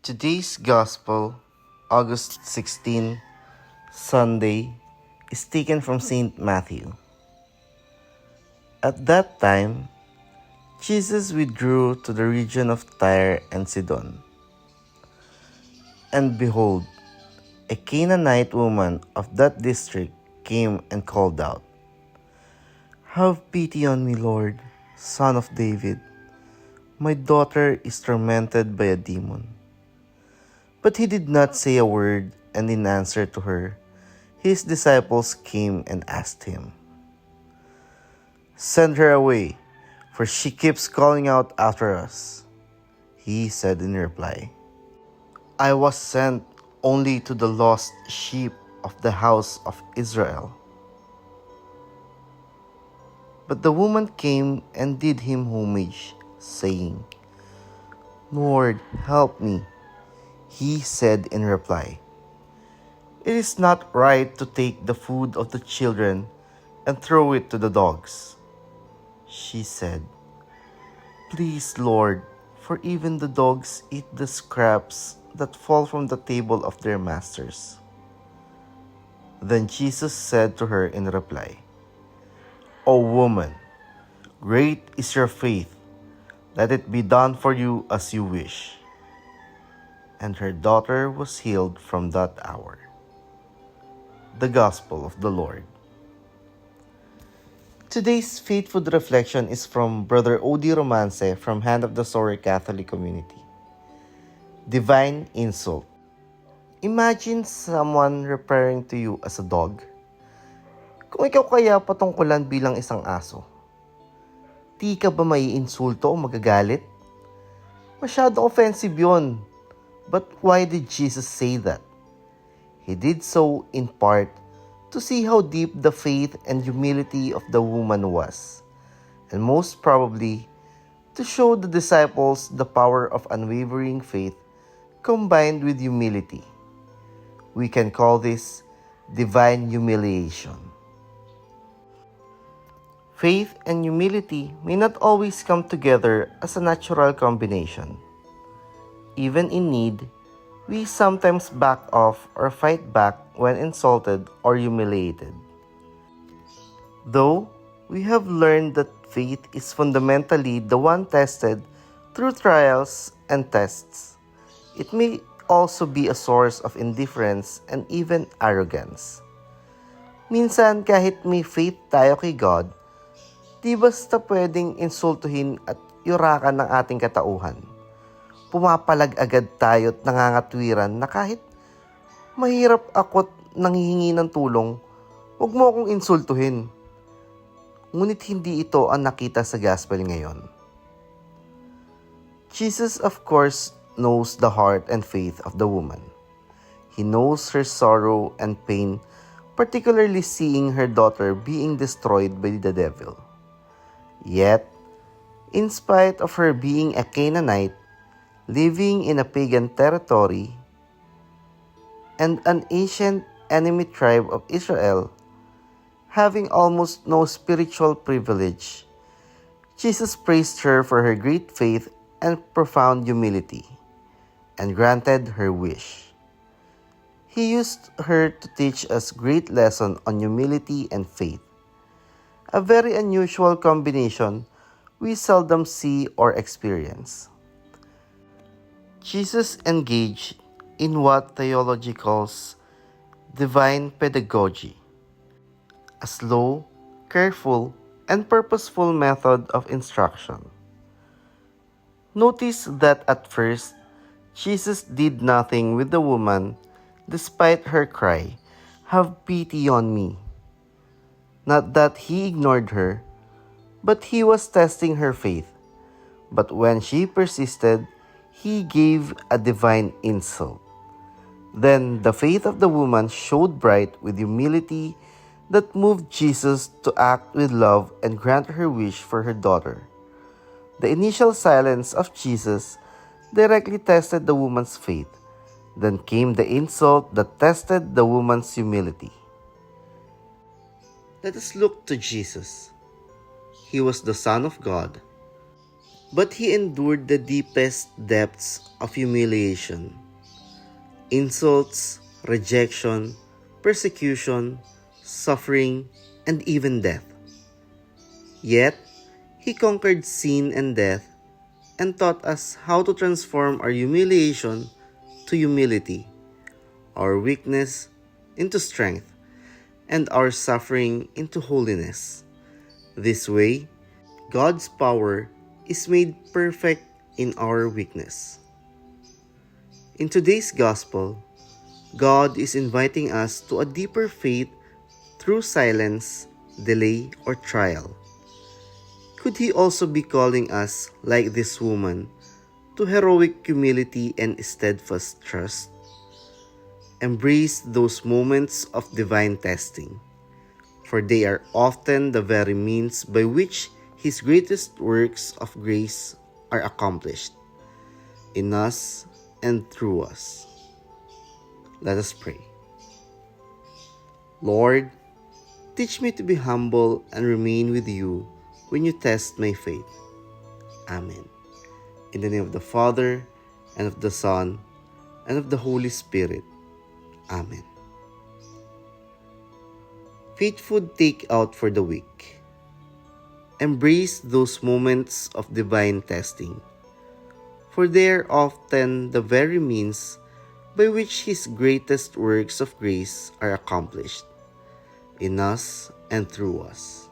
Today's Gospel, August 16, Sunday, is taken from St. Matthew. At that time, Jesus withdrew to the region of Tyre and Sidon. And behold, a Canaanite woman of that district came and called out, "Have pity on me, Lord, Son of David. My daughter is tormented by a demon." But he did not say a word, and in answer to her, his disciples came and asked him, "Send her away, for she keeps calling out after us." He said in reply, "I was sent only to the lost sheep of the house of Israel." But the woman came and did him homage, saying, "Lord, help me." He said in reply, "It is not right to take the food of the children and throw it to the dogs." She said, "Please, Lord, for even the dogs eat the scraps that fall from the table of their masters." Then Jesus said to her in reply, "O woman, great is your faith. Let it be done for you as you wish." And her daughter was healed from that hour. The Gospel of the Lord. Today's faith food reflection is from Brother Odi Romance from Hand of the Sorry Catholic Community. Divine insult. Imagine someone referring to you as a dog. Kung ikaw kaya patungkulan bilang isang aso, di ka ba maiinsulto o magagalit? Masyadong offensive yun. But why did Jesus say that? He did so in part to see how deep the faith and humility of the woman was, and most probably to show the disciples the power of unwavering faith combined with humility. We can call this divine humiliation. Faith and humility may not always come together as a natural combination. Even in need, we sometimes back off or fight back when insulted or humiliated. Though we have learned that faith is fundamentally the one tested through trials and tests, it may also be a source of indifference and even arrogance. Minsan kahit may faith tayo kay God, di basta pwedeng insultuhin at yurakan ng ating katauhan. Pumapalag agad tayo at nangangatwiran na kahit mahirap ako't nanghihingi ng tulong, huwag mo akong insultuhin. Ngunit hindi ito ang nakita sa gospel ngayon. Jesus of course knows the heart and faith of the woman. He knows her sorrow and pain, particularly seeing her daughter being destroyed by the devil. Yet, in spite of her being a Canaanite, living in a pagan territory, and an ancient enemy tribe of Israel, having almost no spiritual privilege, Jesus praised her for her great faith and profound humility, and granted her wish. He used her to teach us great lesson on humility and faith, a very unusual combination we seldom see or experience. Jesus engaged in what theology calls divine pedagogy, a slow, careful, and purposeful method of instruction. Notice that at first, Jesus did nothing with the woman despite her cry, "Have pity on me." Not that he ignored her, but he was testing her faith. But when she persisted, he gave a divine insult. Then the faith of the woman showed bright with humility that moved Jesus to act with love and grant her wish for her daughter. The initial silence of Jesus directly tested the woman's faith. Then came the insult that tested the woman's humility. Let us look to Jesus. He was the Son of God. But he endured the deepest depths of humiliation, insults, rejection, persecution, suffering, and even death. Yet, he conquered sin and death and taught us how to transform our humiliation to humility, our weakness into strength, and our suffering into holiness. This way, God's power is made perfect in our weakness. In today's gospel, God is inviting us to a deeper faith through silence, delay, or trial. Could he also be calling us, like this woman, to heroic humility and steadfast trust? Embrace those moments of divine testing, for they are often the very means by which His greatest works of grace are accomplished in us and through us. Let us pray. Lord, teach me to be humble and remain with you when you test my faith. Amen. In the name of the Father, and of the Son, and of the Holy Spirit. Amen. Faith Food Takeout for the Week. Embrace those moments of divine testing, for they are often the very means by which His greatest works of grace are accomplished in us and through us.